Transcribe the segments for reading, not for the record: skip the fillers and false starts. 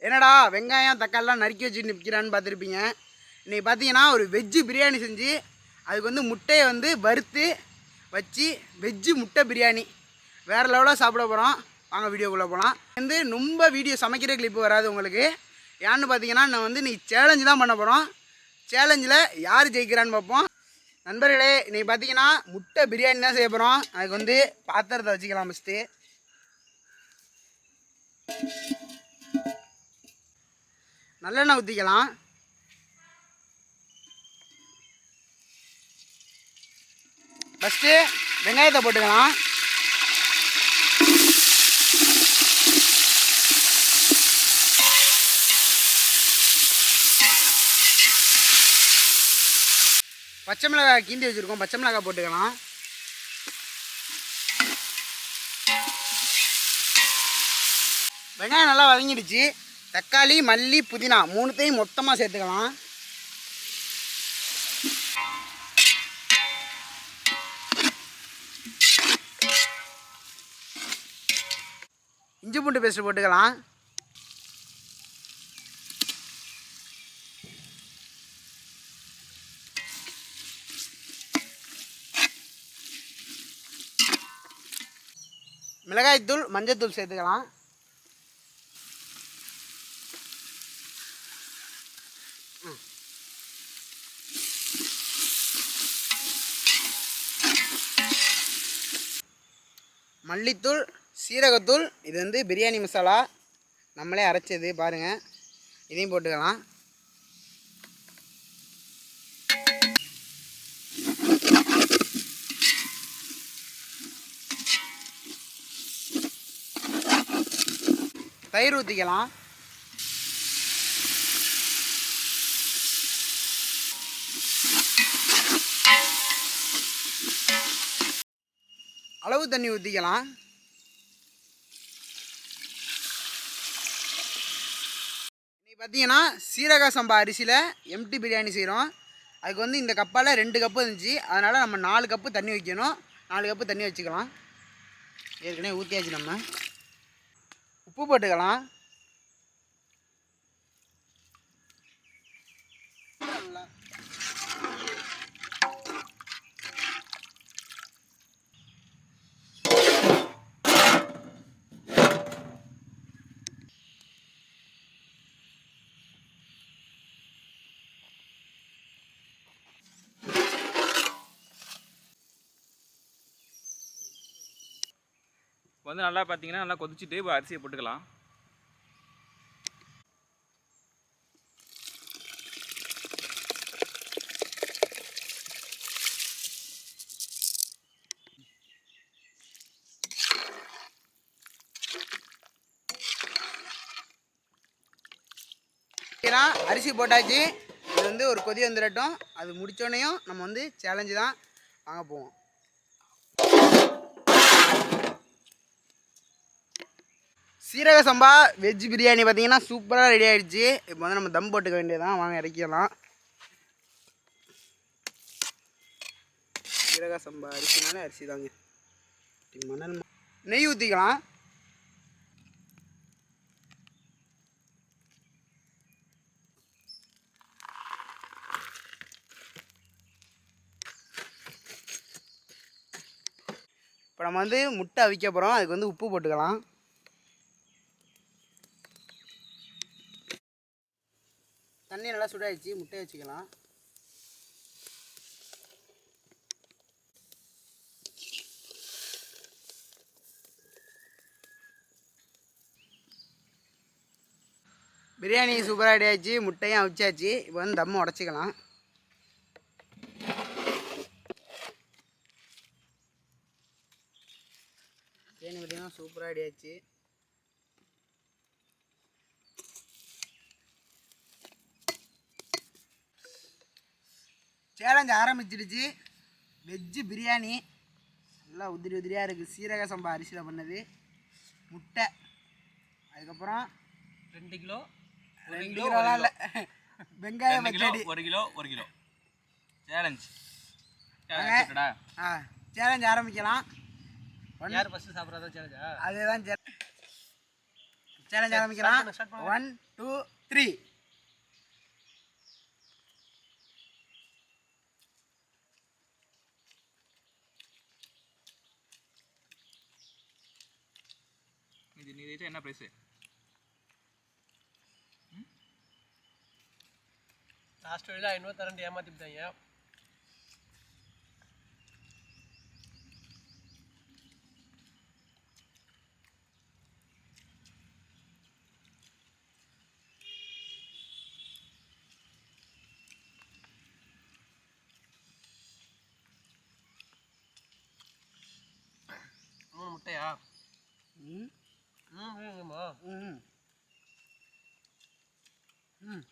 என்னடா வெங்காயம் தக்காளிலாம் நறுக்கி வச்சு நிற்கிறான்னு பார்த்துருப்பீங்க. இன்றைக்கி பார்த்தீங்கன்னா ஒரு வெஜ்ஜு பிரியாணி செஞ்சு அதுக்கு வந்து முட்டையை வந்து வறுத்து வச்சு வெஜ்ஜு முட்டை பிரியாணி வேறு லெவலாக சாப்பிட போகிறோம். வாங்க வீடியோக்குள்ளே போகலாம். வந்து ரொம்ப வீடியோ சமைக்கிற கிளிப்பு வராது உங்களுக்கு. ஏன்னு பார்த்தீங்கன்னா நான் வந்து இன்றைக்கி சேலஞ்சு தான் பண்ண போகிறோம். சேலஞ்சில் யார் ஜெயிக்கிறான்னு பார்ப்போம். நண்பர்களே, இன்றைக்கி பார்த்தீங்கன்னா முட்டை பிரியாணி தான் செய்ய போகிறோம். அதுக்கு வந்து பாத்திரத்தை வச்சுக்கலாம். ஃபஸ்ட்டு நல்லெண்ணெய் ஊற்றிக்கலாம். ஃபஸ்ட்டு வெங்காயத்தை போட்டுக்கலாம். பச்சை மிளகாய் கீந்தி வச்சுருக்கோம். பச்சை மிளகாய் போட்டுக்கலாம். வெங்காயம் நல்லா வதங்கிடுச்சு. தக்காளி, மல்லி, புதினா மூணுத்தையும் மொத்தமாக சேர்த்துக்கலாம். இஞ்சி பூண்டு பேஸ்ட் போட்டுக்கலாம். மிளகாய்த்தூள், மஞ்சத்தூள் சேர்த்துக்கலாம். மல்லித்தூள், சீரகத்தூள், இது வந்து பிரியாணி மசாலா நம்மளே அரைச்சது பாருங்கள். இதையும் போட்டுக்கலாம். தயிர் ஊற்றிக்கலாம். அளவு தண்ணி ஊற்றிக்கலாம். இன்றைக்கி பார்த்தீங்கன்னா சீரக சம்பா அரிசியில் எம்டி பிரியாணி செய்கிறோம். அதுக்கு வந்து இந்த கப்பால் 2 கப்பு இருந்துச்சு. அதனால் நம்ம 4 கப்பு தண்ணி வைக்கணும். 4 கப்பு தண்ணி வச்சுக்கலாம். ஏற்கனவே ஊற்றியாச்சு. நம்ம உப்பு போட்டுக்கலாம். வந்து நல்லா பார்த்தீங்கன்னா நல்லா கொதிச்சுட்டு அரிசியை போட்டுக்கலாம். அரிசி போட்டாச்சு. இது வந்து ஒரு கொதி வந்துடட்டும். அது முடித்தோடனையும் நம்ம வந்து சேலஞ்சு தான் வாங்க போவோம். சீரக சம்பா வெஜ் பிரியாணி பார்த்தீங்கன்னா சூப்பராக ரெடி ஆகிடுச்சு. இப்போ வந்து நம்ம தம் போட்டுக்க வேண்டியதான். வாங்க இறக்கிடலாம். சீரக சம்பா அரிசினாலே அரிசி தாங்க. மணல் நெய் ஊற்றிக்கலாம். இப்போ நம்ம வந்து முட்டை அவிக்க போகிறோம். அதுக்கு வந்து உப்பு போட்டுக்கலாம். தண்ணி நல்லா சுடாயிடுச்சு. முட்டையை வச்சுக்கலாம். பிரியாணி சூப்பராக ரெடி ஆகிடுச்சு. முட்டையும் அவிச்சாச்சு. இப்போ வந்து தம்மு உடச்சிக்கலாம். பிரியாணி பார்த்தீங்கன்னா சூப்பராக ரெடி ஆகிடுச்சு. சேலஞ்ச் ஆரம்பிச்சிடுச்சு. வெஜ்ஜு பிரியாணி நல்லா உதிரி உதிரியாக இருக்குது. சீரக சம்பா அரிசியில் பண்ணது. முட்டை, அதுக்கப்புறம் 2 கிலோ 2 கிலோலாம் இல்லை, வெங்காயம் பச்சடி 1 கிலோ சேலஞ்ச். சேலஞ்ச் ஆரம்பிக்கலாம். யார் ஃபஸ்ட்டு சாப்பிட்றதா சேலஞ்சா? அதுதான் சேலஞ்ச் ஆரம்பிக்கலாம். start பண்ணுங்க. 1 2 3. இது நீ ஜெயிச்சா என்ன ப்ரைஸு? லாஸ்ட் வழியில் 500 தரேன் ஏமாற்றிட்டாங்க. மூணு முட்டையா? ம் வேணுமா? ம் ம்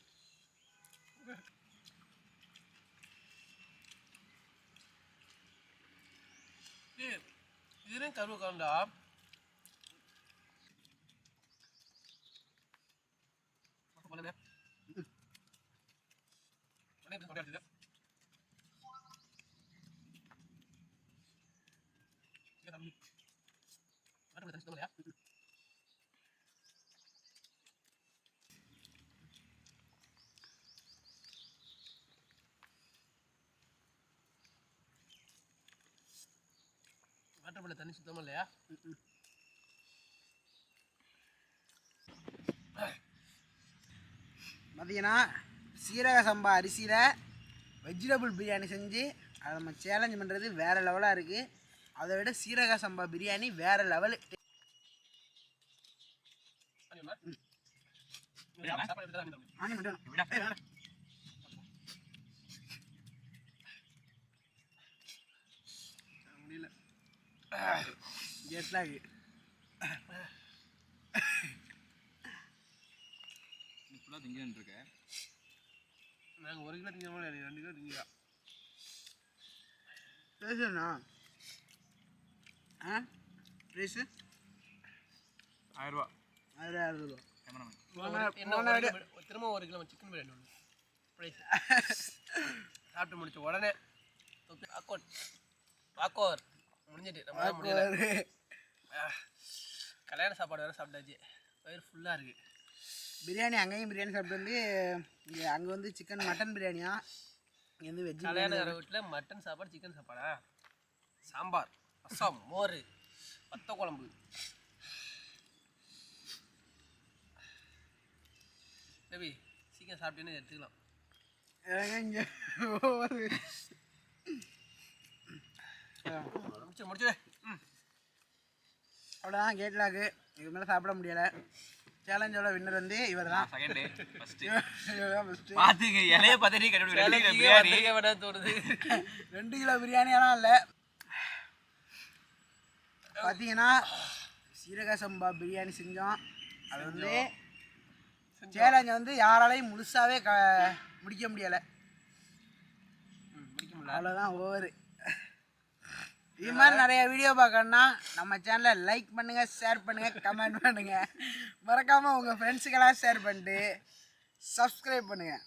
இதுலேயும் கருவு காண்டா. போலவே வாட்டர் தண்ணி சுத்தமா இல்லையா? பார்த்தீங்கன்னா சீரக சம்பா அரிசியில் வெஜிடபிள் பிரியாணி செஞ்சு அதை நம்ம சேலஞ்ச் பண்ணுறது வேறு லெவலாக இருக்குது. அதை விட சீரக சம்பா பிரியாணி வேறு லெவலு. முடியல ஜெட்லாகு. ஃபுல்லாக திங்கன்னு இருக்க. நாங்கள் 1 கிலோ திங்க முடியாது, 2 கிலோ திங்கலாம். பேசுண்ணா ஆ ப்ரைஸு 1000 ரூபா. 1000 ரூபா. கேமராமேன் திரும்ப 1 கிலோ சிக்கன் பிரியாணி ஒன்று ப்ரைஸ். சாப்பிட்டு முடிச்ச உடனே பாக்கோர் முடிஞ்சிட்டு நம்ம முடியல. கல்யாண சாப்பாடு வேறு சாப்பிட்டாச்சு, வயிறு ஃபுல்லாக இருக்குது. பிரியாணி அங்கேயும் பிரியாணி சாப்பிட்டு வந்து இங்கே அங்கே வந்து சிக்கன் மட்டன் பிரியாணியா, இங்கே வந்து வெஜ் கல்யாண வீட்டில் மட்டன் சாப்பாடு சிக்கன் சாப்பாடா, சாம்பார் ரசம் மோர் வத்த குழம்பு. ரவி சீக்கிரம் சாப்பிட்டேன்னு எடுத்துக்கலாம். இங்கே முடிச்சு அவ்வளோதான் கேட்லாக்கு. இதுக்கு மேலே சாப்பிட முடியலை. சேலஞ்சோட வின்னர் வந்து இவர் தான். செகண்டு ஃபஸ்ட்டு இவர் தான் ஃபஸ்ட்டு. பார்த்துங்க இலைய பதறி கண்டுபிடிக்க பிரியாணி தோணுது. 2 கிலோ பிரியாணியெல்லாம் இல்லை. பார்த்தீங்கன்னா சீரக சம்பா பிரியாணி செஞ்சோம். அது வந்து சேலஞ்சை வந்து யாராலையும் முழுசாகவே முடிக்க முடியலை. அவ்வளோதான் ஓவரு. இது மாதிரி நிறைய வீடியோ பார்க்கணுன்னா நம்ம சேனலை லைக் பண்ணுங்கள், ஷேர் பண்ணுங்கள், கமெண்ட் பண்ணுங்கள். மறக்காமல் உங்கள் ஃப்ரெண்ட்ஸுக்கெல்லாம் ஷேர் பண்ணிட்டு சப்ஸ்கிரைப் பண்ணுங்கள்.